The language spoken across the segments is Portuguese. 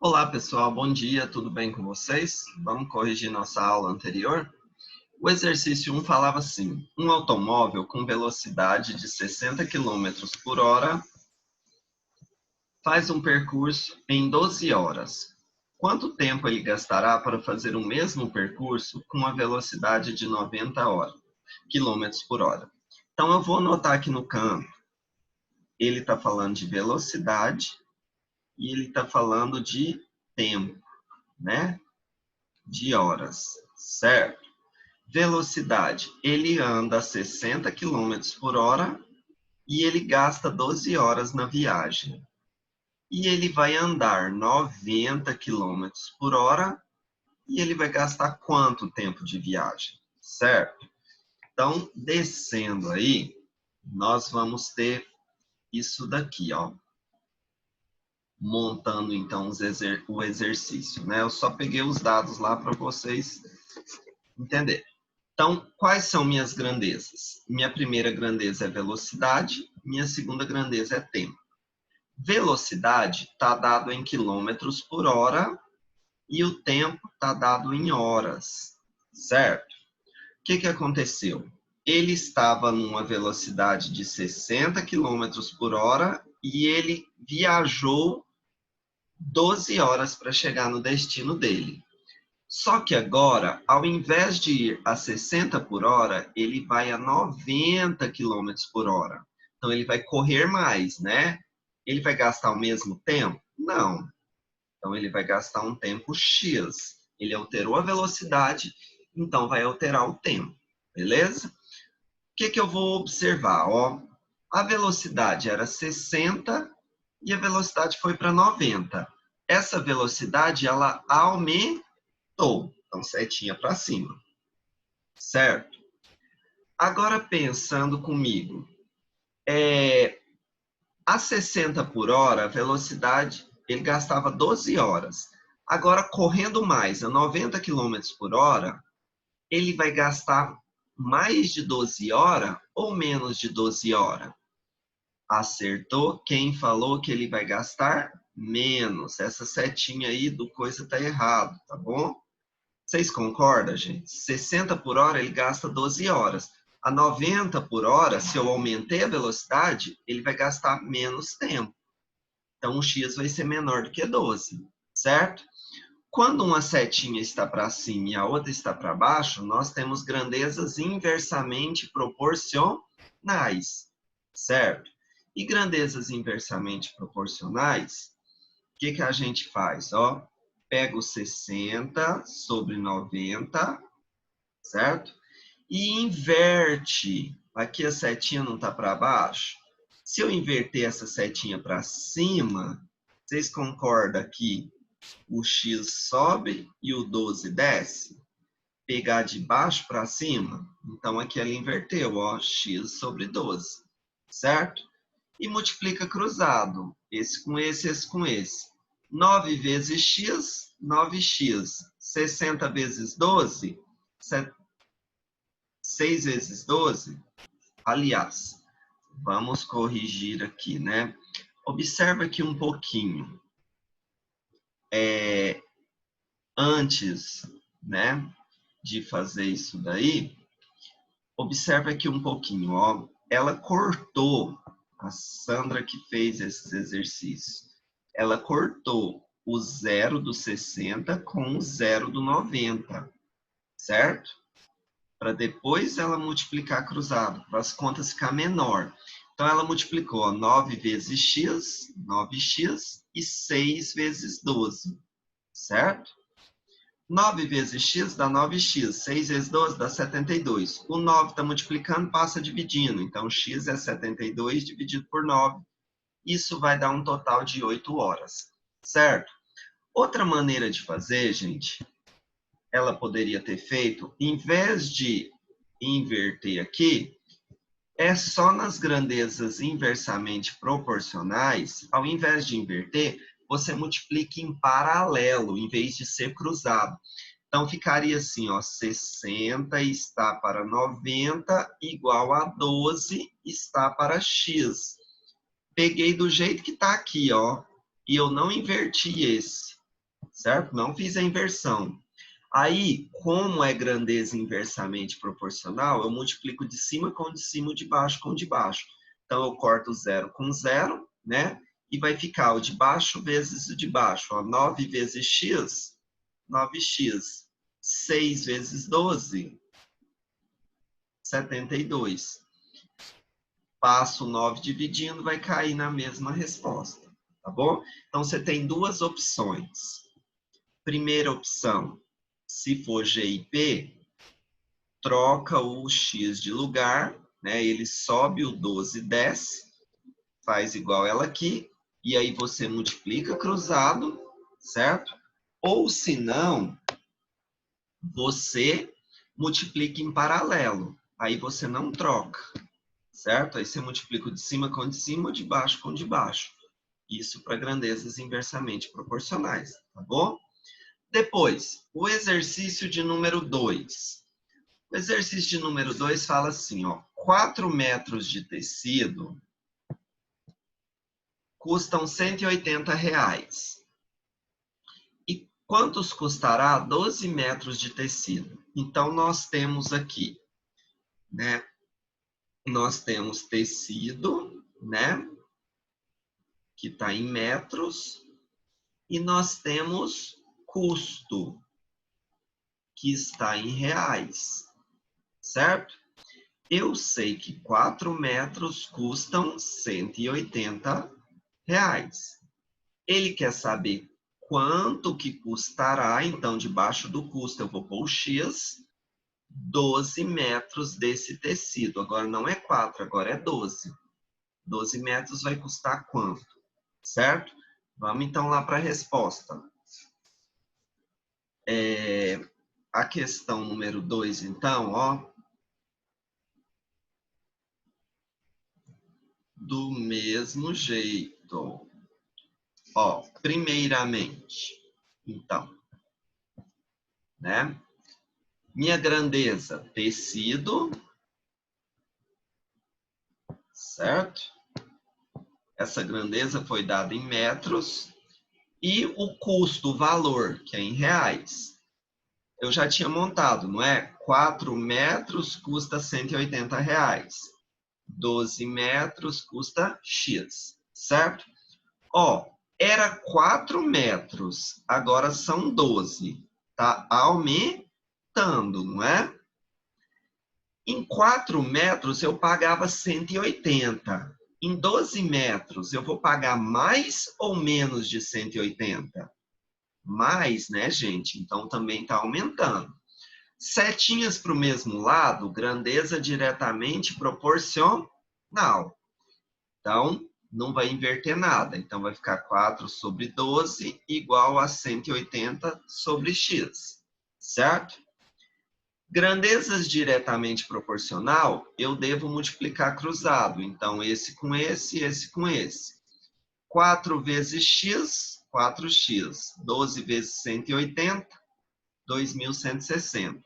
Olá pessoal, bom dia, tudo bem com vocês? Vamos corrigir nossa aula anterior? O exercício 1 falava assim: um automóvel com velocidade de 60 quilômetros por hora faz um percurso em 12 horas. Quanto tempo ele gastará para fazer o mesmo percurso com uma velocidade de 90 quilômetros por hora? Então eu vou anotar aqui no canto, ele está falando de velocidade e ele está falando de tempo, né? De horas, certo? Velocidade, ele anda a 60 quilômetros por hora e ele gasta 12 horas na viagem. E ele vai andar 90 quilômetros por hora e ele vai gastar quanto tempo de viagem, certo? Então, descendo aí, nós vamos ter isso daqui, ó. Montando, então, o exercício, né? Eu só peguei os dados lá para vocês entenderem. Então, quais são minhas grandezas? Minha primeira grandeza é velocidade, minha segunda grandeza é tempo. Velocidade está dado em quilômetros por hora e o tempo está dado em horas, certo? O que aconteceu? Ele estava numa velocidade de 60 quilômetros por hora e ele viajou 12 horas para chegar no destino dele. Só que agora, ao invés de ir a 60 por hora, ele vai a 90 quilômetros por hora. Então, ele vai correr mais, né? Ele vai gastar o mesmo tempo? Não. Então, ele vai gastar um tempo X. Ele alterou a velocidade, então vai alterar o tempo. Beleza? O que eu vou observar? Ó, a velocidade era 60 e a velocidade foi para 90. Essa velocidade, ela aumentou. Então, setinha para cima. Certo? Agora, pensando comigo, a 60 por hora, a velocidade, ele gastava 12 horas. Agora, correndo mais, a 90 km por hora, ele vai gastar mais de 12 horas ou menos de 12 horas? Acertou quem falou que ele vai gastar menos. Essa setinha aí do coisa tá errado, tá bom? Vocês concordam, gente? 60 por hora ele gasta 12 horas. A 90 por hora, se eu aumentei a velocidade, ele vai gastar menos tempo. Então, o X vai ser menor do que 12, certo? Quando uma setinha está para cima e a outra está para baixo, nós temos grandezas inversamente proporcionais, certo? E grandezas inversamente proporcionais, o que a gente faz? Ó, pega o 60 sobre 90, certo? E inverte. Aqui a setinha não está para baixo. Se eu inverter essa setinha para cima, vocês concordam que o X sobe e o 12 desce? Pegar de baixo para cima? Então, aqui ela inverteu, ó, X sobre 12, certo? E multiplica cruzado, esse com esse, esse com esse. 9 vezes X, 9x. 60 vezes 12, 6 vezes 12. Aliás, vamos corrigir aqui, né? Observa aqui um pouquinho. Antes, né, de fazer isso daí, observa aqui um pouquinho, ó. Ela cortou, a Sandra que fez esses exercícios, ela cortou o 0 do 60 com o 0 do 90, certo? Para depois ela multiplicar cruzado, para as contas ficar menor. Então, ela multiplicou 9 vezes x, 9x, e 6 vezes 12, certo? 9 vezes x dá 9x, 6 vezes 12 dá 72. O 9 está multiplicando, passa dividindo. Então, x é 72 dividido por 9. Isso vai dar um total de 8 horas, certo? Outra maneira de fazer, gente, ela poderia ter feito, em vez de inverter aqui, é só nas grandezas inversamente proporcionais, ao invés de inverter, você multiplica em paralelo, em vez de ser cruzado. Então, ficaria assim, ó, 60 está para 90, igual a 12 está para x. Peguei do jeito que está aqui, ó, e eu não inverti esse. certo? Não fiz a inversão. Aí, como é grandeza inversamente proporcional, eu multiplico de cima com de cima, de baixo com de baixo. Então, eu corto 0 com 0, né? E vai ficar o de baixo vezes o de baixo. Ó, 9 vezes x, 9x. 6 vezes 12, 72. Passo 9 dividindo, vai cair na mesma resposta, tá bom? Então, você tem duas opções. Primeira opção, se for G e P, troca o x de lugar, né? Ele sobe o 12 e desce, faz igual ela aqui, e aí você multiplica cruzado, certo? Ou se não, você multiplica em paralelo, aí você não troca, certo? Aí você multiplica o de cima com de cima, o de baixo com de baixo. Isso para grandezas inversamente proporcionais, tá bom? Depois, o exercício de número 2. O exercício de número 2 fala assim, ó, 4 metros de tecido custam R$ 180. E quantos custará 12 metros de tecido? Então, nós temos aqui, né? Nós temos tecido, né? Que está em metros. E nós temos custo, que está em reais, certo? Eu sei que 4 metros custam R$ 180. Ele quer saber quanto que custará, então, debaixo do custo eu vou pôr o X, 12 metros desse tecido. Agora não é 4, agora é 12. 12 metros vai custar quanto? Certo? Vamos então lá para a resposta. A questão número 2, então, ó. Do mesmo jeito. Ó, primeiramente, então, né? Minha grandeza, tecido, certo? Essa grandeza foi dada em metros. E o custo, o valor, que é em reais. Eu já tinha montado, não é? 4 metros custa R$ 180. 12 metros custa X, certo? Ó, era 4 metros, agora são 12. Tá aumentando, não é? Em 4 metros eu pagava 180. Em 12 metros eu vou pagar mais ou menos de 180? Mais, né, gente? Então também está aumentando. Setinhas para o mesmo lado, grandeza diretamente proporcional. Então, não vai inverter nada. Então, vai ficar 4 sobre 12 igual a 180 sobre x, certo? Grandezas diretamente proporcional, eu devo multiplicar cruzado. Então, esse com esse com esse. 4 vezes x, 4x. 12 vezes 180, 2.160.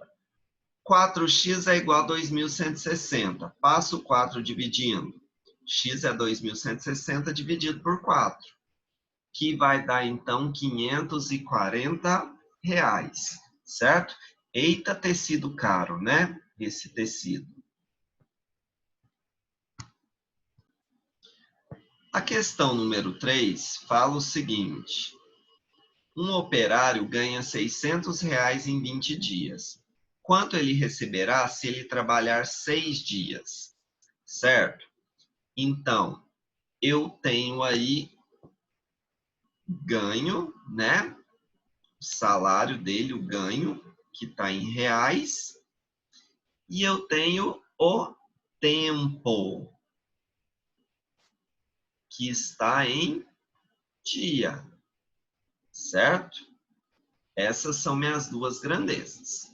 4x é igual a 2.160. Passo o 4 dividindo. X é 2.160 dividido por 4, que vai dar, então, R$ 540, certo? Eita, tecido caro, né? Esse tecido. A questão número 3 fala o seguinte. Um operário ganha R$ 600 em 20 dias. Quanto ele receberá se ele trabalhar 6 dias? Certo? Então, eu tenho aí ganho, né? O salário dele, o ganho, que está em reais. E eu tenho o tempo, que está em dia. Certo? Essas são minhas duas grandezas.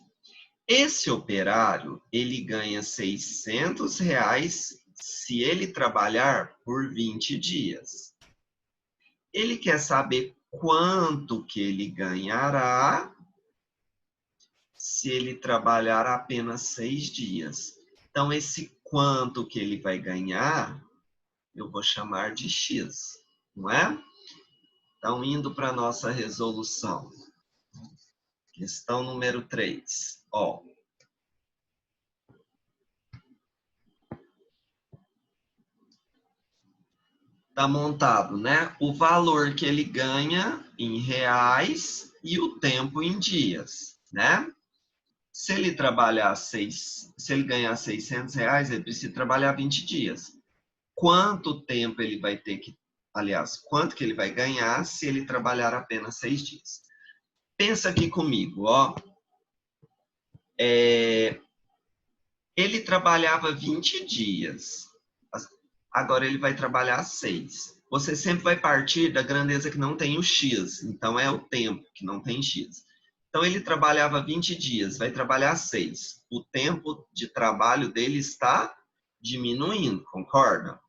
Esse operário, ele ganha R$ 600 se ele trabalhar por 20 dias. Ele quer saber quanto que ele ganhará se ele trabalhar apenas 6 dias. Então, esse quanto que ele vai ganhar, eu vou chamar de X, não é? Então, indo para a nossa resolução. Questão número 3. Ó. Tá montado, né? O valor que ele ganha em reais e o tempo em dias, né? Se ele ganhar 600 reais, ele precisa trabalhar 20 dias. Quanto tempo ele vai ter que, aliás, quanto que ele vai ganhar se ele trabalhar apenas 6 dias? Pensa aqui comigo, ó. Ele trabalhava 20 dias. Agora ele vai trabalhar 6. Você sempre vai partir da grandeza que não tem o X. Então, é o tempo que não tem X. Então, ele trabalhava 20 dias, vai trabalhar 6. O tempo de trabalho dele está diminuindo, concorda?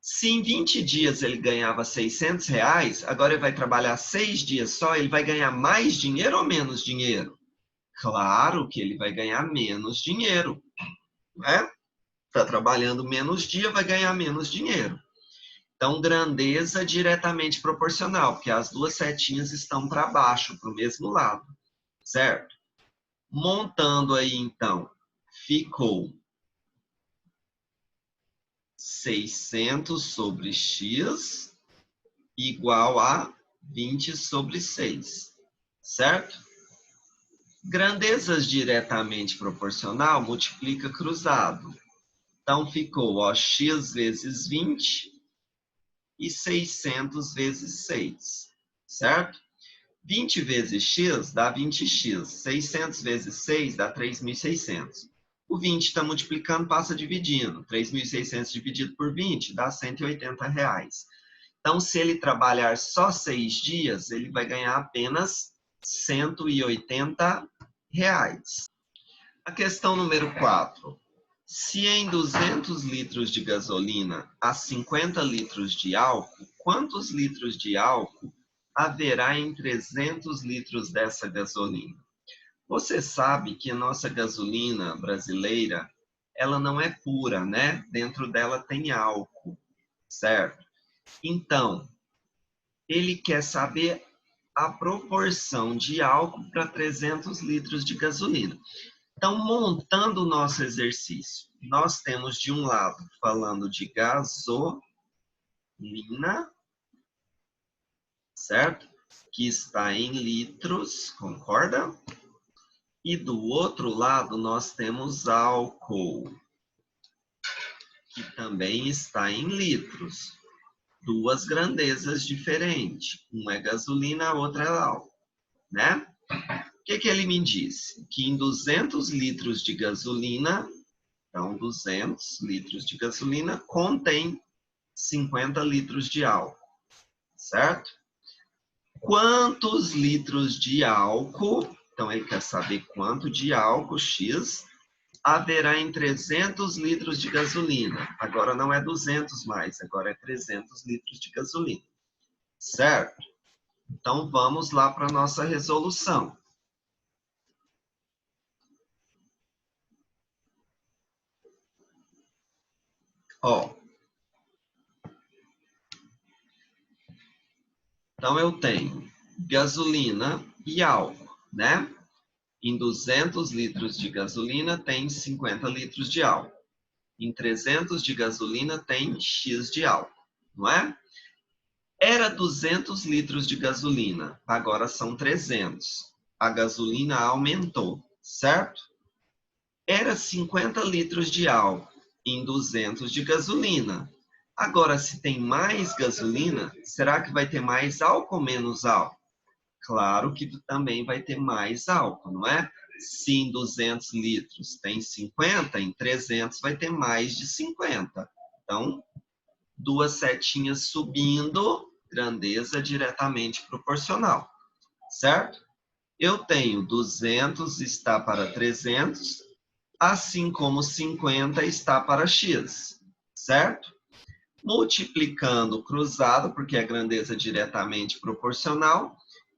Se em 20 dias ele ganhava 600 reais, agora ele vai trabalhar 6 dias só, ele vai ganhar mais dinheiro ou menos dinheiro? Claro que ele vai ganhar menos dinheiro, né? Está trabalhando menos dia, vai ganhar menos dinheiro. Então, grandeza diretamente proporcional, porque as duas setinhas estão para baixo, para o mesmo lado, certo? Montando aí, então, ficou 600 sobre x igual a 20 sobre 6, certo? Grandezas diretamente proporcional multiplica cruzado. Então, ficou ó, x vezes 20 e 600 vezes 6, certo? 20 vezes x dá 20x. 600 vezes 6 dá 3.600. O 20 está multiplicando, passa dividindo. 3.600 dividido por 20 dá 180 reais. Então, se ele trabalhar só 6 dias, ele vai ganhar apenas 180 reais. A questão número 4. Se em 200 litros de gasolina há 50 litros de álcool, quantos litros de álcool haverá em 300 litros dessa gasolina? Você sabe que a nossa gasolina brasileira, ela não é pura, né? Dentro dela tem álcool, certo? Então, ele quer saber a proporção de álcool para 300 litros de gasolina. Então, montando o nosso exercício, nós temos de um lado falando de gasolina, certo? Que está em litros, concorda? E do outro lado nós temos álcool, que também está em litros. Duas grandezas diferentes. Uma é gasolina, a outra é álcool, né? O que ele me disse? Que em 200 litros de gasolina, então 200 litros de gasolina contém 50 litros de álcool, certo? Quantos litros de álcool, então ele quer saber quanto de álcool X haverá em 300 litros de gasolina. Agora não é 200 mais, agora é 300 litros de gasolina, certo? Então vamos lá para a nossa resolução. Ó, então eu tenho gasolina e álcool, né? Em 200 litros de gasolina tem 50 litros de álcool. Em 300 de gasolina tem X de álcool, não é? Era 200 litros de gasolina, agora são 300. A gasolina aumentou, certo? Era 50 litros de álcool em 200 de gasolina. Agora, se tem mais gasolina, será que vai ter mais álcool ou menos álcool? Claro que também vai ter mais álcool, não é? Se em 200 litros tem 50, em 300 vai ter mais de 50. Então, duas setinhas subindo, grandeza diretamente proporcional, certo? Eu tenho 200 está para 300, assim como 50 está para x, certo? Multiplicando cruzado, porque a grandeza diretamente proporcional,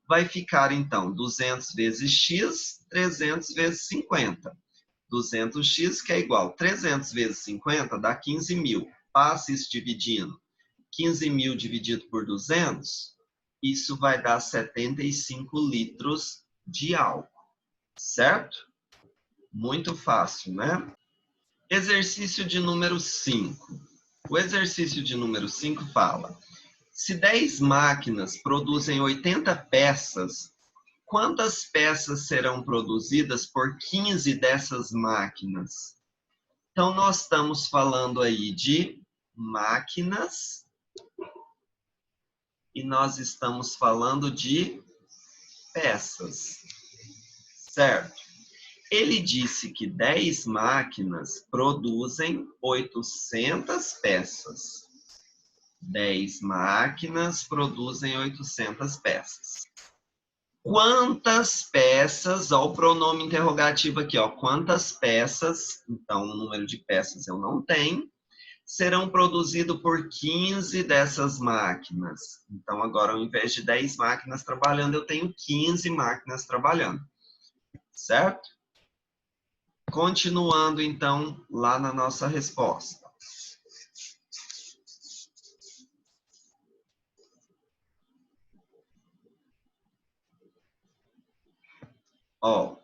vai ficar, então, 200 vezes x, 300 vezes 50. 200x, que é igual a 300 vezes 50, dá 15.000. Passa isso dividindo. 15.000 dividido por 200, isso vai dar 75 litros de álcool, certo? Muito fácil, né? Exercício de número 5. O exercício de número 5 fala: se 10 máquinas produzem 80 peças, quantas peças serão produzidas por 15 dessas máquinas? Então, nós estamos falando aí de máquinas e nós estamos falando de peças, certo? Ele disse que 10 máquinas produzem 800 peças. 10 máquinas produzem 800 peças. Quantas peças, ó, o pronome interrogativo aqui, ó, quantas peças, então o número de peças eu não tenho, serão produzidas por 15 dessas máquinas. Então agora, ao invés de 10 máquinas trabalhando, eu tenho 15 máquinas trabalhando, certo? Continuando, então, lá na nossa resposta. Ó.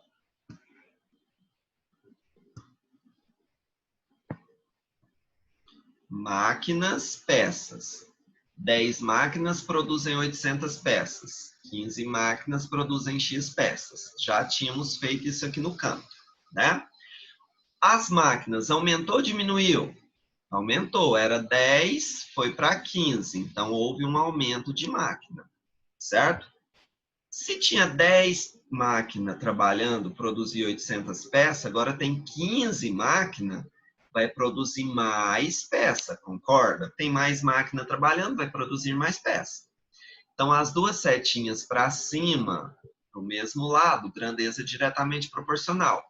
Máquinas, peças. 10 máquinas produzem 800 peças. 15 máquinas produzem X peças. Já tínhamos feito isso aqui no canto, né? As máquinas, aumentou ou diminuiu? Aumentou, era 10, foi para 15, então houve um aumento de máquina, certo? Se tinha 10 máquinas trabalhando, produzir 800 peças, agora tem 15 máquinas, vai produzir mais peça, concorda? Tem mais máquina trabalhando, vai produzir mais peça. Então, as duas setinhas para cima, para o mesmo lado, grandeza diretamente proporcional.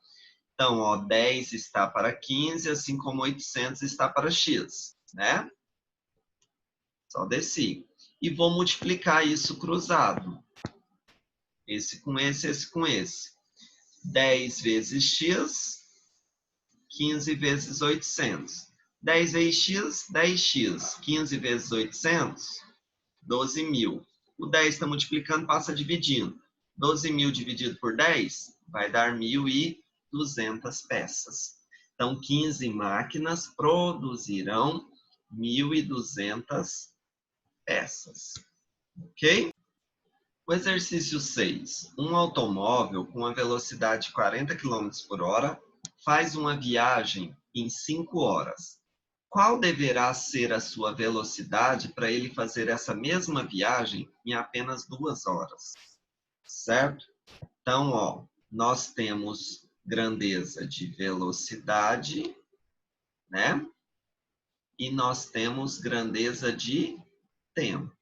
Então, ó, 10 está para 15, assim como 800 está para X, né? Só desci. E vou multiplicar isso cruzado. Esse com esse, esse com esse. 10 vezes X, 15 vezes 800. 10 vezes X, 10X. 15 vezes 800, 12.000. O 10 está multiplicando, passa dividindo. 12.000 dividido por 10 vai dar 1.200 peças. Então, 15 máquinas produzirão 1.200 peças. Ok? O exercício 6. Um automóvel com a velocidade de 40 km por hora faz uma viagem em 5 horas. Qual deverá ser a sua velocidade para ele fazer essa mesma viagem em apenas 2 horas? Certo? Então, ó, nós temos grandeza de velocidade, né? E nós temos grandeza de tempo.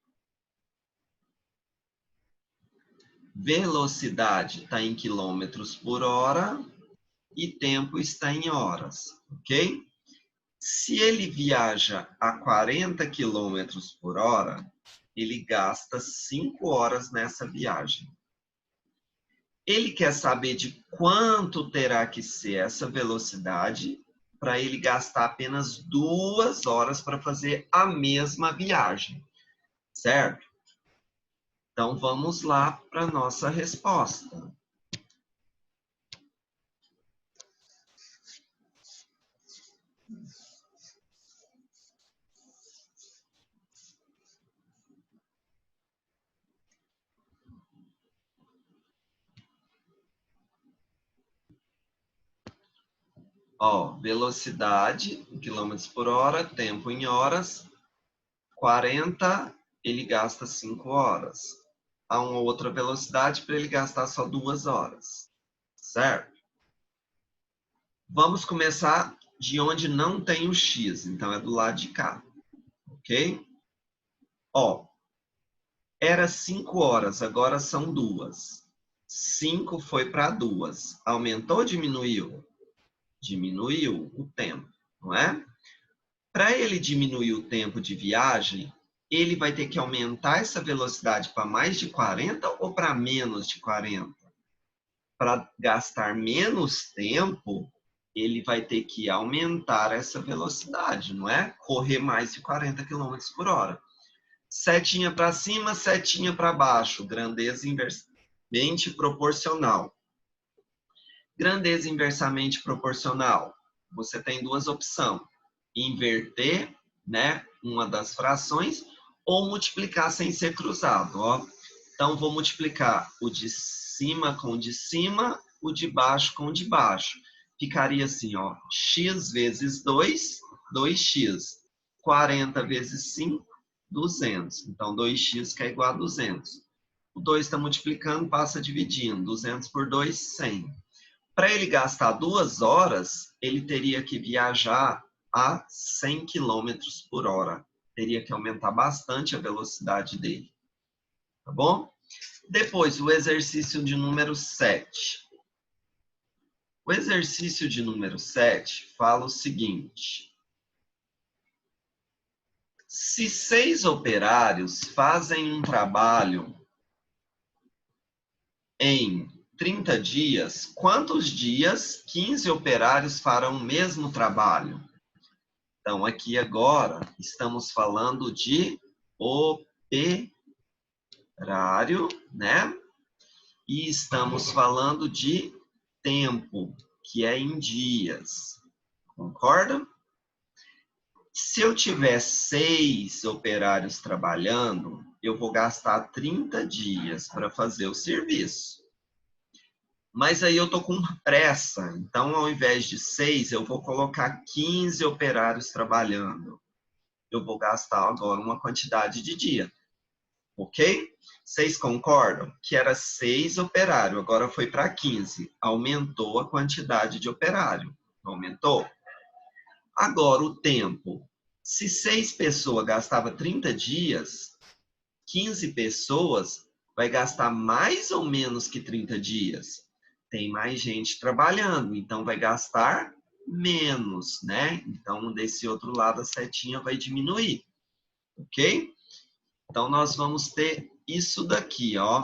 Velocidade está em quilômetros por hora e tempo está em horas, ok? Se ele viaja a 40 quilômetros por hora, ele gasta 5 horas nessa viagem. Ele quer saber de quanto terá que ser essa velocidade para ele gastar apenas 2 horas para fazer a mesma viagem, certo? Então, vamos lá para a nossa resposta. Ó, velocidade em quilômetros por hora, tempo em horas, 40, ele gasta 5 horas. Há uma outra velocidade para ele gastar só 2 horas, certo? Vamos começar de onde não tem o X, então é do lado de cá, ok? Ó, era 5 horas, agora são 2. 5 foi para 2. Aumentou ou diminuiu? Diminuiu o tempo, não é? Para ele diminuir o tempo de viagem, ele vai ter que aumentar essa velocidade para mais de 40 ou para menos de 40? Para gastar menos tempo, ele vai ter que aumentar essa velocidade, não é? Correr mais de 40 km por hora. Setinha para cima, setinha para baixo, grandeza inversamente proporcional. Grandeza inversamente proporcional. Você tem duas opções. Inverter, né, uma das frações ou multiplicar sem ser cruzado. Ó. Então, vou multiplicar o de cima com o de cima, o de baixo com o de baixo. Ficaria assim, ó, x vezes 2, 2x. 40 vezes 5, 200. Então, 2x que é igual a 200. O 2 está multiplicando, passa dividindo. 200 por 2, 100. Para ele gastar 2 horas, ele teria que viajar a 100 km por hora. Teria que aumentar bastante a velocidade dele. Tá bom? Depois, o exercício de número 7. O exercício de número 7 fala o seguinte. Se 6 operários fazem um trabalho em 30 dias, quantos dias 15 operários farão o mesmo trabalho? Então, aqui agora, estamos falando de operário, né? E estamos falando de tempo, que é em dias. Concorda? Se eu tiver 6 operários trabalhando, eu vou gastar 30 dias para fazer o serviço. Mas aí eu estou com pressa, então ao invés de 6, eu vou colocar 15 operários trabalhando. Eu vou gastar agora uma quantidade de dia. Ok? Vocês concordam? Que era 6 operários, agora foi para 15. Aumentou a quantidade de operário. Aumentou? Agora o tempo. Se 6 pessoas gastavam 30 dias, 15 pessoas vai gastar mais ou menos que 30 dias. Tem mais gente trabalhando, então vai gastar menos, né? Então, desse outro lado, a setinha vai diminuir, ok? Então, nós vamos ter isso daqui, ó.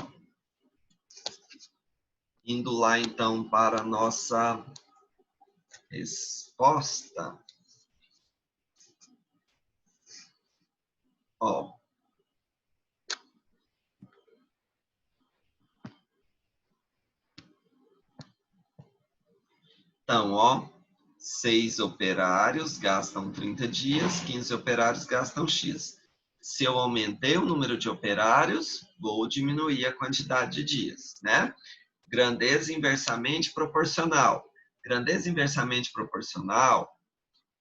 Indo lá, então, para a nossa resposta. Ó. Então, ó, 6 operários gastam 30 dias, 15 operários gastam X. Se eu aumentei o número de operários, vou diminuir a quantidade de dias, né? Grandeza inversamente proporcional. Grandeza inversamente proporcional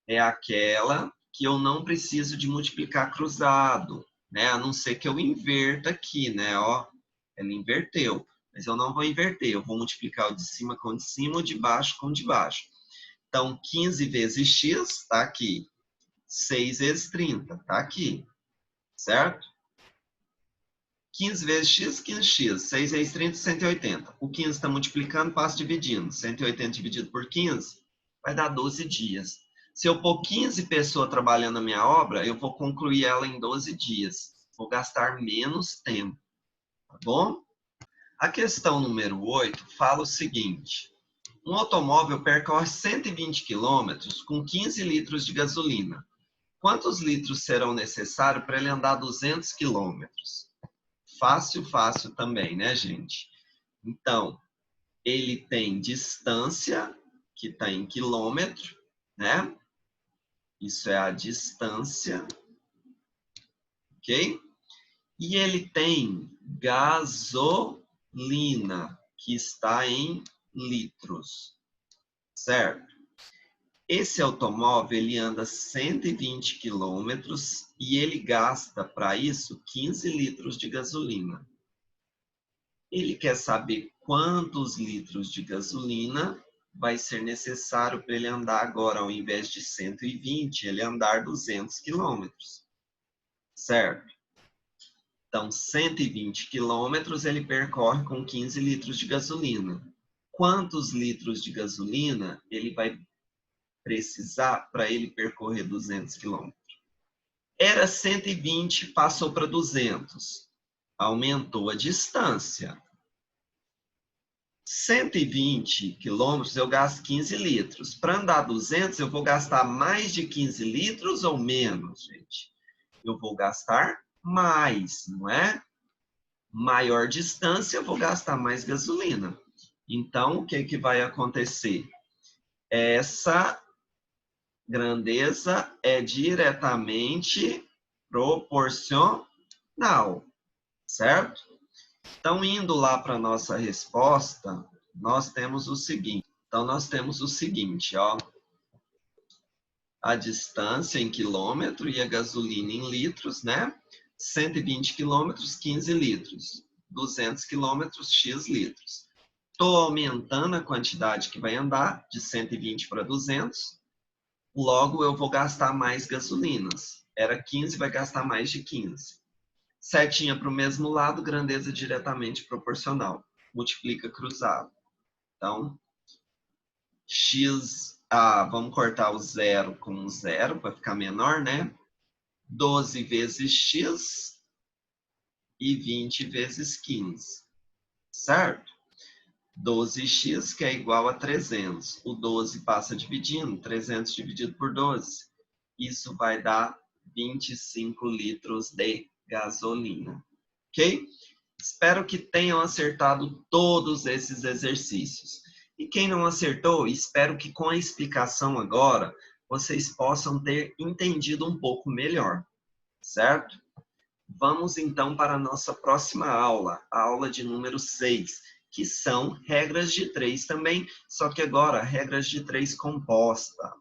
é aquela que eu não preciso de multiplicar cruzado, né? A não ser que eu inverta aqui, né? Ó, ela inverteu. Mas eu não vou inverter, eu vou multiplicar o de cima com o de cima, o de baixo com o de baixo. Então, 15 vezes x está aqui. 6 vezes 30 está aqui. Certo? 15 vezes x, 15x. 6 vezes 30, 180. O 15 está multiplicando, passa dividindo. 180 dividido por 15 vai dar 12 dias. Se eu pôr 15 pessoas trabalhando na minha obra, eu vou concluir ela em 12 dias. Vou gastar menos tempo. Tá bom? A questão número 8 fala o seguinte. Um automóvel percorre 120 quilômetros com 15 litros de gasolina. Quantos litros serão necessários para ele andar 200 quilômetros? Fácil, fácil também, né, gente? Então, ele tem distância, que está em quilômetro, né? Isso é a distância, ok? E ele tem gasolina, que está em litros, certo? Esse automóvel, ele anda 120 quilômetros e ele gasta, para isso, 15 litros de gasolina. Ele quer saber quantos litros de gasolina vai ser necessário para ele andar agora, ao invés de 120, ele andar 200 quilômetros. Certo? Então, 120 quilômetros ele percorre com 15 litros de gasolina. Quantos litros de gasolina ele vai precisar para ele percorrer 200 quilômetros? Era 120, passou para 200. Aumentou a distância. 120 quilômetros eu gasto 15 litros. Para andar 200, eu vou gastar mais de 15 litros ou menos, gente? Eu vou gastar mais, não é? maior distância, eu vou gastar mais gasolina. Então, o que vai acontecer? Essa grandeza é diretamente proporcional, certo? Então, indo lá para a nossa resposta, nós temos o seguinte. Então, nós temos o seguinte, ó. A distância em quilômetro e a gasolina em litros, né? 120 quilômetros, 15 litros. 200 quilômetros, X litros. Estou aumentando a quantidade que vai andar, de 120 para 200. Logo, eu vou gastar mais gasolinas. Era 15, vai gastar mais de 15. Setinha para o mesmo lado, grandeza diretamente proporcional. Multiplica cruzado. Então, X... vamos cortar o zero com um zero para ficar menor, né? 12 vezes X e 20 vezes 15. Certo? 12x, que é igual a 300. O 12 passa dividindo, 300 dividido por 12. Isso vai dar 25 litros de gasolina. Ok? Espero que tenham acertado todos esses exercícios. E quem não acertou, espero que com a explicação agora, vocês possam ter entendido um pouco melhor. Certo? Vamos então para a nossa próxima aula, a aula de número 6, que são regras de 3 também, só que agora regras de 3 composta.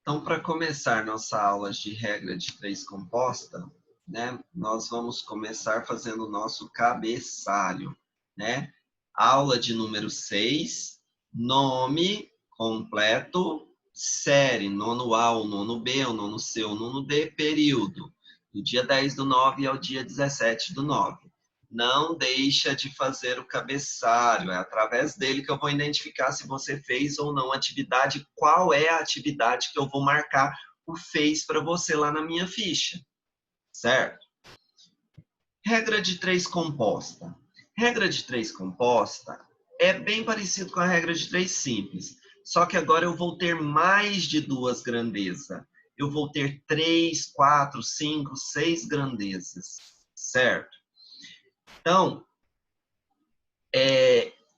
Então, para começar nossa aula de regra de 3 composta, né, nós vamos começar fazendo o nosso cabeçalho, né? Aula de número 6, nome completo, série, nono A, o nono B, o nono C, o nono D, período, do dia 10/9 ao dia 17/9. Não deixa de fazer o cabeçalho, é através dele que eu vou identificar se você fez ou não a atividade, qual é a atividade que eu vou marcar o fez para você lá na minha ficha, certo? Regra de 3 composta. Regra de 3 composta é bem parecido com a regra de 3 simples, só que agora eu vou ter mais de 2 grandezas. Eu vou ter 3, 4, 5, 6 grandezas, certo? Então,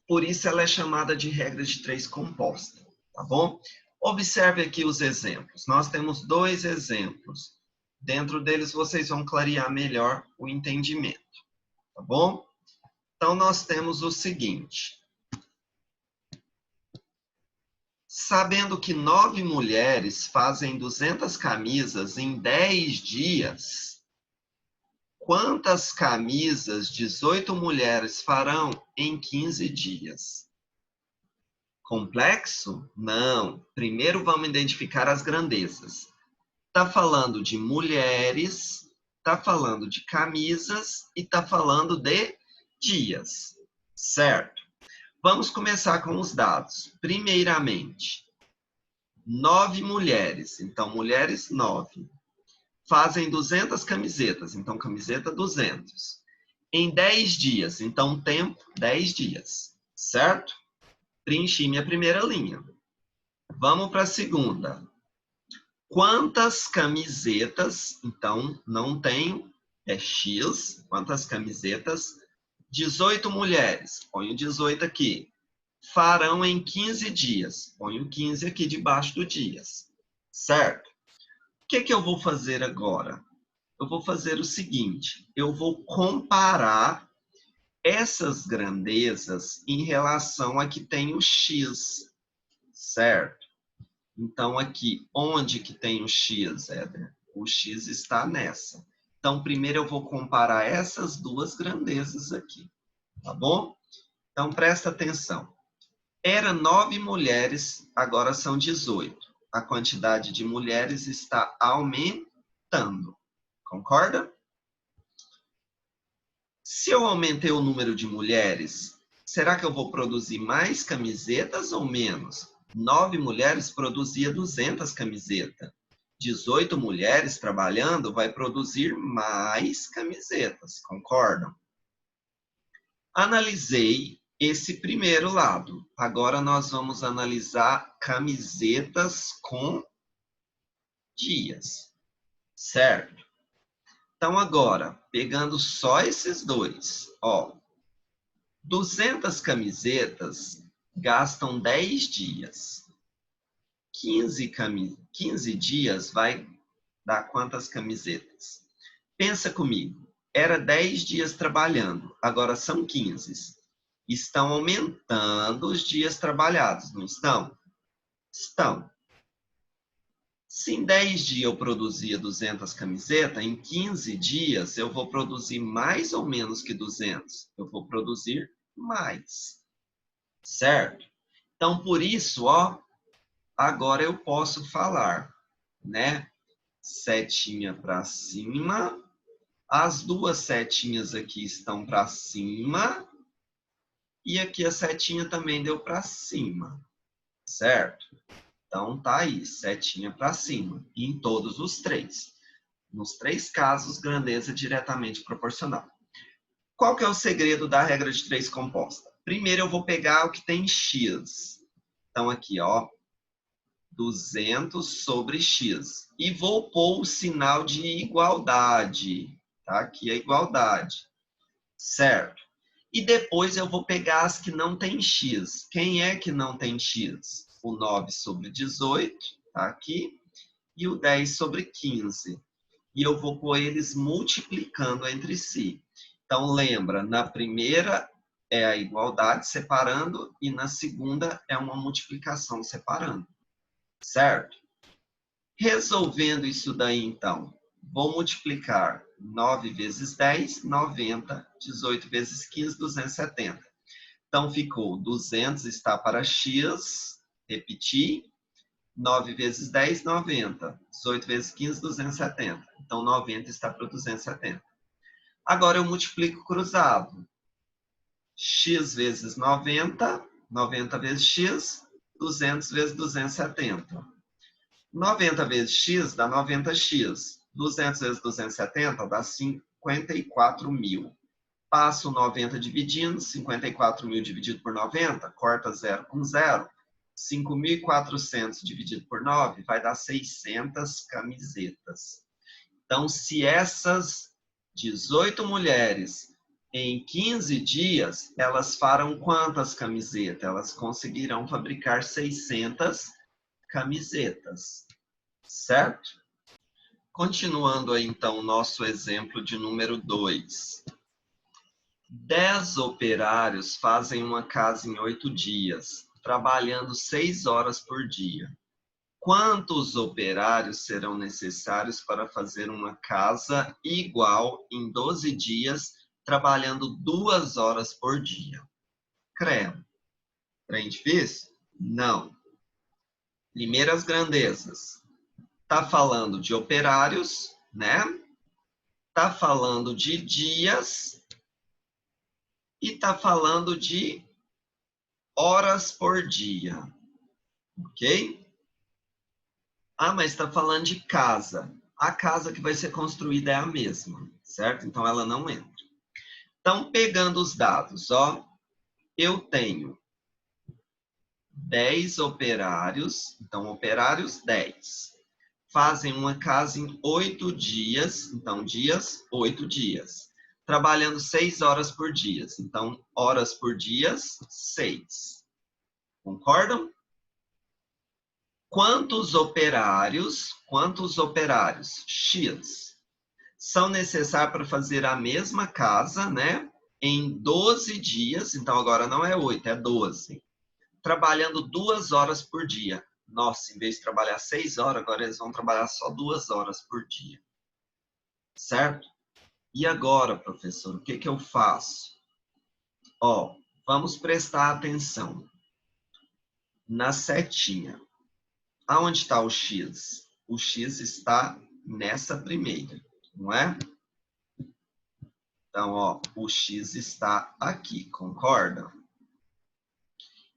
por isso ela é chamada de regra de 3 composta, tá bom? Observe aqui os exemplos. Nós temos 2 exemplos. Dentro deles, vocês vão clarear melhor o entendimento, tá bom? Então, nós temos o seguinte. Sabendo que 9 mulheres fazem 200 camisas em 10 dias, quantas camisas 18 mulheres farão em 15 dias? Complexo? Não. Primeiro vamos identificar as grandezas. Está falando de mulheres, está falando de camisas e está falando de dias, certo? Vamos começar com os dados. Primeiramente, 9 mulheres, então mulheres 9, fazem 200 camisetas, então camiseta 200. Em 10 dias, então tempo 10 dias, certo? Preenchi minha primeira linha. Vamos para a segunda. Quantas camisetas, então não tenho, é X, quantas camisetas? 18 mulheres, ponho 18 aqui. Farão em 15 dias, ponho 15 aqui debaixo do dias, certo? O que eu vou fazer agora? Eu vou fazer o seguinte, eu vou comparar essas grandezas em relação a que tem o X, certo? Então, aqui, onde que tem o X, Éder? O X está nessa. Então, primeiro eu vou comparar essas duas grandezas aqui, tá bom? Então, presta atenção. Era 9 mulheres, agora são 18. A quantidade de mulheres está aumentando. Concorda? Se eu aumentei o número de mulheres, será que eu vou produzir mais camisetas ou menos? 9 mulheres produzia 200 camisetas. 18 mulheres trabalhando vai produzir mais camisetas, concordam? Analisei esse primeiro lado. Agora nós vamos analisar camisetas com dias, certo? Então, agora, pegando só esses dois, ó, 200 camisetas gastam 10 dias. 15 dias vai dar quantas camisetas? Pensa comigo, era 10 dias trabalhando, agora são 15. Estão aumentando os dias trabalhados, não estão? Estão. Se em 10 dias eu produzia 200 camisetas, em 15 dias eu vou produzir mais ou menos que 200? Eu vou produzir mais, certo? Então, por isso, ó, agora eu posso falar, né? Setinha para cima. As duas setinhas aqui estão para cima. E aqui a setinha também deu para cima, certo? Então, tá aí, setinha para cima, em todos os três. Nos três casos, grandeza diretamente proporcional. Qual que é o segredo da regra de 3 composta? Primeiro, eu vou pegar o que tem x. Então, aqui, ó, 200 sobre x. E vou pôr o sinal de igualdade. Tá? Aqui a igualdade. Certo? E depois eu vou pegar as que não tem x. Quem é que não tem x? O 9 sobre 18, tá aqui, e o 10 sobre 15. E eu vou pôr eles multiplicando entre si. Então, lembra, na primeira é a igualdade separando e na segunda é uma multiplicação separando. Certo? Resolvendo isso daí, então, vou multiplicar 9 vezes 10, 90, 18 vezes 15, 270. Então, ficou 200 está para x, repetir, 9 vezes 10, 90. 18 vezes 15, 270. Então, 90 está para 270. Agora, eu multiplico cruzado. X vezes 90, 90 vezes x, 200 vezes 270. 90 vezes x dá 90x. 200 vezes 270 dá 54 mil. Passo 90 dividindo, 54 mil dividido por 90, corta 0 com 0. 5.400 dividido por 9 vai dar 600 camisetas. Então, se essas 18 mulheres, em 15 dias, elas farão quantas camisetas? Elas conseguirão fabricar 600 camisetas, certo? Continuando aí, então, o nosso exemplo de número 2. 10 operários fazem uma casa em 8 dias, trabalhando 6 horas por dia. Quantos operários serão necessários para fazer uma casa igual em 12 dias, trabalhando 2 horas por dia? Credo. Trem difícil? Não. Primeiras grandezas. Está falando de operários, né? Está falando de dias e está falando de horas por dia, ok? Ah, mas está falando de casa. A casa que vai ser construída é a mesma, certo? Então, ela não entra. Então, pegando os dados, ó, eu tenho 10 operários, então, operários 10. Fazem uma casa em 8 dias, então, dias, 8 dias. Trabalhando 6 horas por dia, então, horas por dia, 6. Concordam? Quantos operários, X, são necessários para fazer a mesma casa, né? Em 12 dias, então agora não é 8, é 12. Trabalhando 2 horas por dia. Nossa, em vez de trabalhar 6 horas, agora eles vão trabalhar só 2 horas por dia. Certo? E agora, professor, o que que eu faço? Ó, vamos prestar atenção na setinha. Aonde está o X? O X está nessa primeira, não é? Então, ó, o X está aqui, concorda?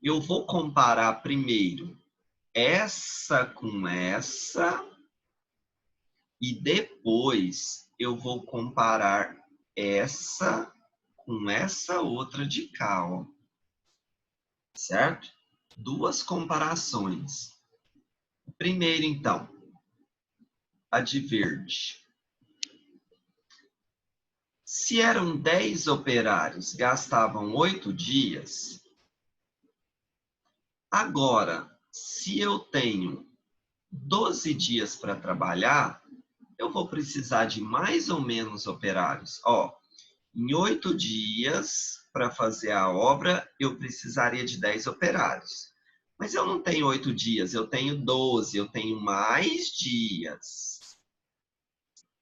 Eu vou comparar primeiro essa com essa e depois eu vou comparar essa com essa outra de cá, ó. Certo? Duas comparações. Primeiro, então, a de verde. Se eram 10 operários, gastavam 8 dias. Agora, se eu tenho 12 dias para trabalhar, eu vou precisar de mais ou menos operários. Ó, em 8 dias, para fazer a obra, eu precisaria de 10 operários. Mas eu não tenho 8 dias, eu tenho 12, eu tenho mais dias.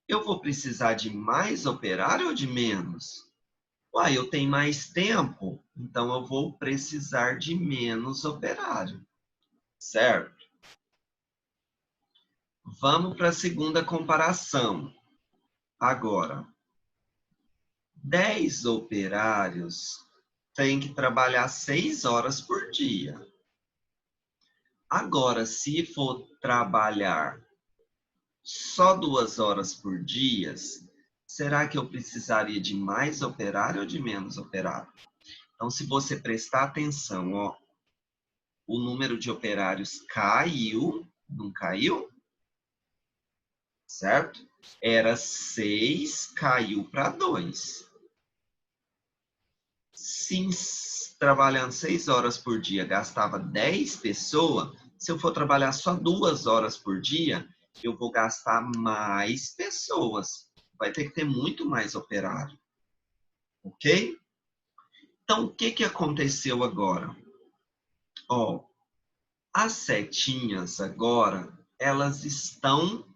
Eu vou precisar de mais operário ou de menos? Uai, eu tenho mais tempo, então eu vou precisar de menos operário, certo? Vamos para a segunda comparação. Agora, 10 operários têm que trabalhar 6 horas por dia. Agora, se for trabalhar só 2 horas por dia, será que eu precisaria de mais operário ou de menos operário? Então, se você prestar atenção, ó, o número de operários caiu, não caiu? Certo? Era 6, caiu para 2. Se trabalhando 6 horas por dia gastava 10 pessoas, se eu for trabalhar só 2 horas por dia, eu vou gastar mais pessoas. Vai ter que ter muito mais operário. Ok? Então, o que aconteceu agora? Ó, as setinhas agora, elas estão...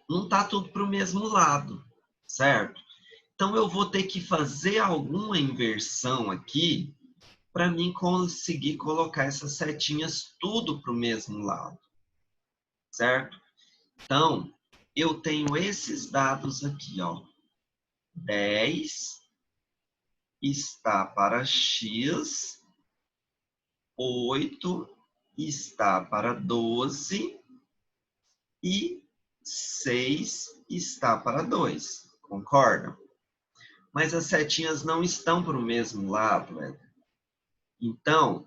não está tudo para o mesmo lado, certo? Então, eu vou ter que fazer alguma inversão aqui para mim conseguir colocar essas setinhas tudo para o mesmo lado, certo? Então, eu tenho esses dados aqui, ó. 10 está para x, 8 está para 12 e 6 está para 2. Concordam? Mas as setinhas não estão para o mesmo lado, né? Então,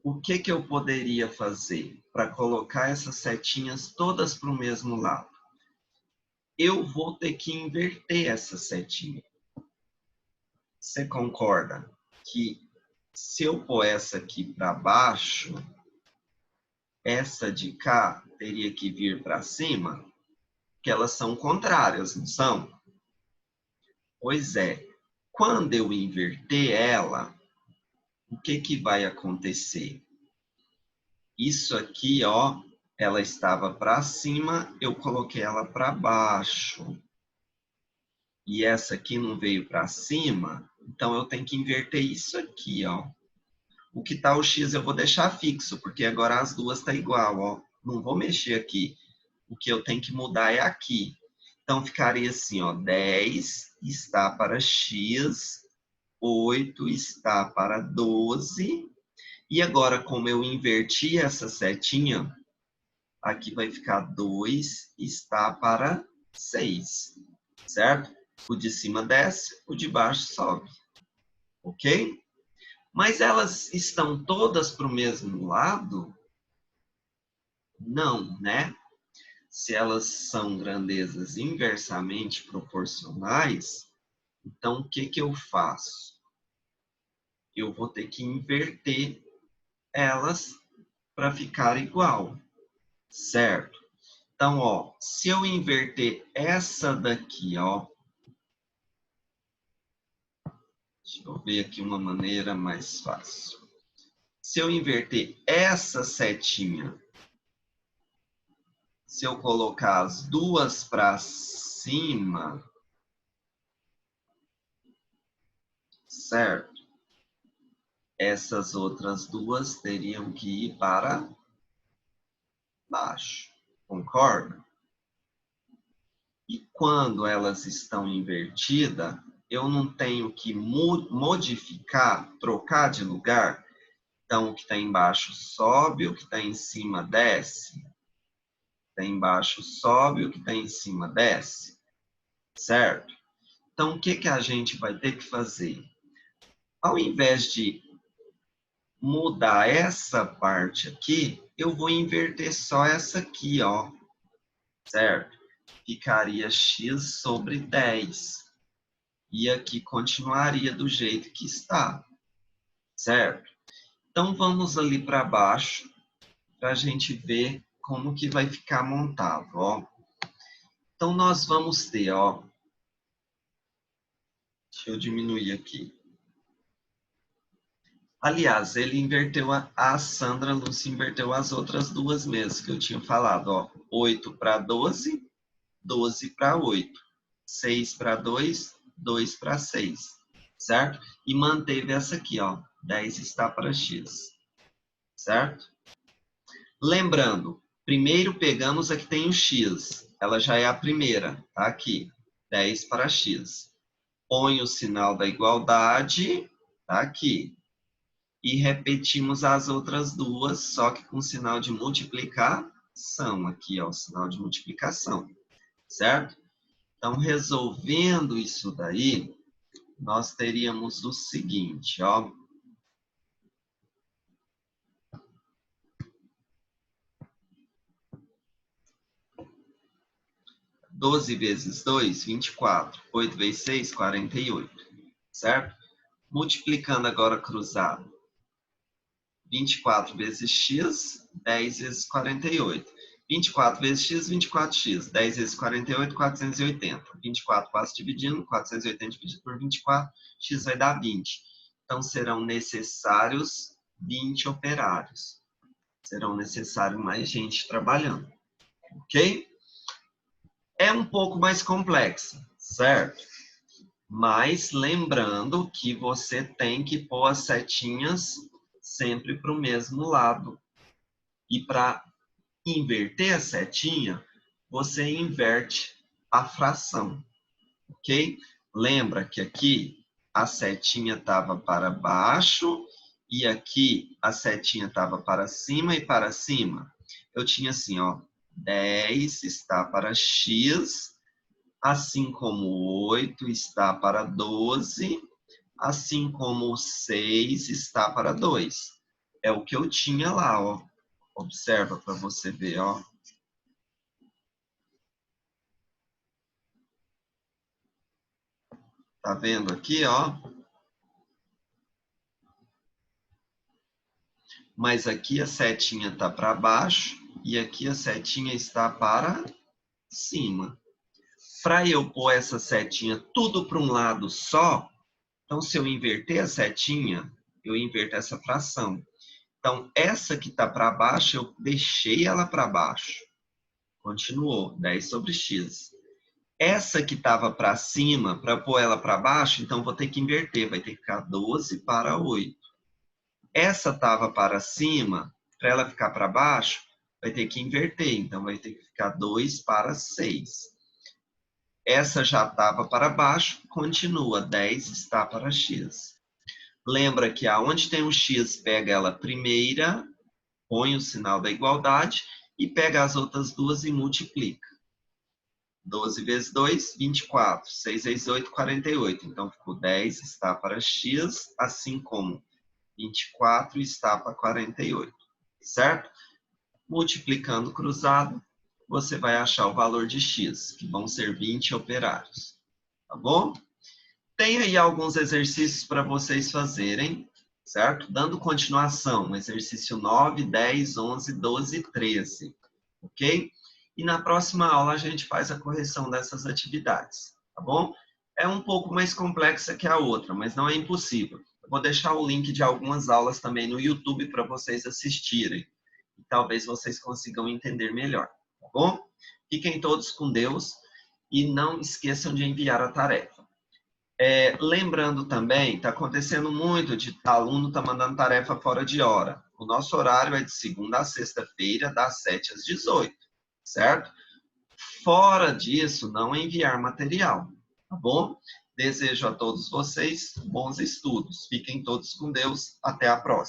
o que eu poderia fazer para colocar essas setinhas todas para o mesmo lado? Eu vou ter que inverter essa setinha. Você concorda que se eu pôr essa aqui para baixo, essa de cá teria que vir para cima? Que elas são contrárias, não são? Pois é. Quando eu inverter ela, o que vai acontecer? Isso aqui, ó, ela estava para cima, eu coloquei ela para baixo. E essa aqui não veio para cima, então eu tenho que inverter isso aqui, ó. O que tá o x eu vou deixar fixo, porque agora as duas tá igual, ó. Não vou mexer aqui. O que eu tenho que mudar é aqui. Então ficaria assim, ó, 10 está para x, 8 está para 12. E agora, como eu inverti essa setinha, aqui vai ficar 2 está para 6, certo? O de cima desce, o de baixo sobe, ok? Mas elas estão todas para o mesmo lado? Não, né? Se elas são grandezas inversamente proporcionais, então o que eu faço? Eu vou ter que inverter elas para ficar igual, certo? Então, ó, se eu inverter essa daqui, ó, deixa eu ver aqui uma maneira mais fácil. Se eu inverter essa setinha, se eu colocar as duas para cima, certo? Essas outras duas teriam que ir para baixo, concorda? E quando elas estão invertidas, eu não tenho que modificar, trocar de lugar. Então, o que está embaixo sobe, o que está em cima desce. O que está embaixo sobe, o que está em cima desce. Certo? Então, o que a gente vai ter que fazer? Ao invés de mudar essa parte aqui, eu vou inverter só essa aqui, ó. Certo? ficaria x sobre 10. E aqui continuaria do jeito que está, certo? Então, vamos ali para baixo, para a gente ver como que vai ficar montado, ó. Então, nós vamos ter, ó. Deixa eu diminuir aqui. Aliás, ele inverteu a Sandra Lúcia inverteu as outras duas mesas que eu tinha falado, ó. 8 para 12, 12 para 8. 6 para 2, 2 para 6. Certo? E manteve essa aqui, ó. 10 está para x. Certo? Lembrando, primeiro pegamos a que tem o x. Ela já é a primeira, tá aqui. 10 para x. Põe o sinal da igualdade, tá aqui. E repetimos as outras duas, só que com sinal de multiplicação. Aqui, ó, o sinal de multiplicação. Certo? Então, resolvendo isso daí, nós teríamos o seguinte, ó. 12 vezes 2, 24. 8 vezes 6, 48. Certo? Multiplicando agora cruzado. 24 vezes x, 10 vezes 48. 24 vezes x, 24x. 10 vezes 48, 480. 24 passa dividindo, 480 dividido por 24, x vai dar 20. Então, serão necessários 20 operários. Serão necessários mais gente trabalhando. Ok? É um pouco mais complexo, certo? Mas lembrando que você tem que pôr as setinhas sempre para o mesmo lado. E para inverter a setinha, você inverte a fração, ok? Lembra que aqui a setinha estava para baixo e aqui a setinha estava para cima e para cima. Eu tinha assim, ó, 10 está para x, assim como 8 está para 12, assim como 6 está para 2. É o que eu tinha lá, ó. Observa para você ver, ó. Tá vendo aqui, ó? Mas aqui a setinha tá para baixo e aqui a setinha está para cima. Para eu pôr essa setinha tudo para um lado só, então se eu inverter a setinha, eu inverto essa fração. Então, essa que está para baixo, eu deixei ela para baixo. Continuou, 10 sobre x. Essa que estava para cima, para pôr ela para baixo, então vou ter que inverter. Vai ter que ficar 12 para 8. Essa estava para cima, para ela ficar para baixo, vai ter que inverter. Então, vai ter que ficar 2 para 6. Essa já estava para baixo, continua, 10 está para x. Lembra que aonde tem um x, pega ela primeira, põe o sinal da igualdade e pega as outras duas e multiplica. 12 vezes 2, 24. 6 vezes 8, 48. Então, ficou 10 está para x, assim como 24 está para 48. Certo? Multiplicando cruzado, você vai achar o valor de x, que vão ser 20 operários. Tá bom? Tem aí alguns exercícios para vocês fazerem, certo? Dando continuação, exercício 9, 10, 11, 12 e 13, ok? E na próxima aula a gente faz a correção dessas atividades, tá bom? É um pouco mais complexa que a outra, mas não é impossível. Eu vou deixar o link de algumas aulas também no YouTube para vocês assistirem. E talvez vocês consigam entender melhor, tá bom? Fiquem todos com Deus e não esqueçam de enviar a tarefa. Lembrando também, está acontecendo muito de aluno tá mandando tarefa fora de hora. O nosso horário é de segunda a sexta-feira, das 7 às 18, certo? Fora disso, não enviar material, tá bom? Desejo a todos vocês bons estudos. Fiquem todos com Deus. Até a próxima.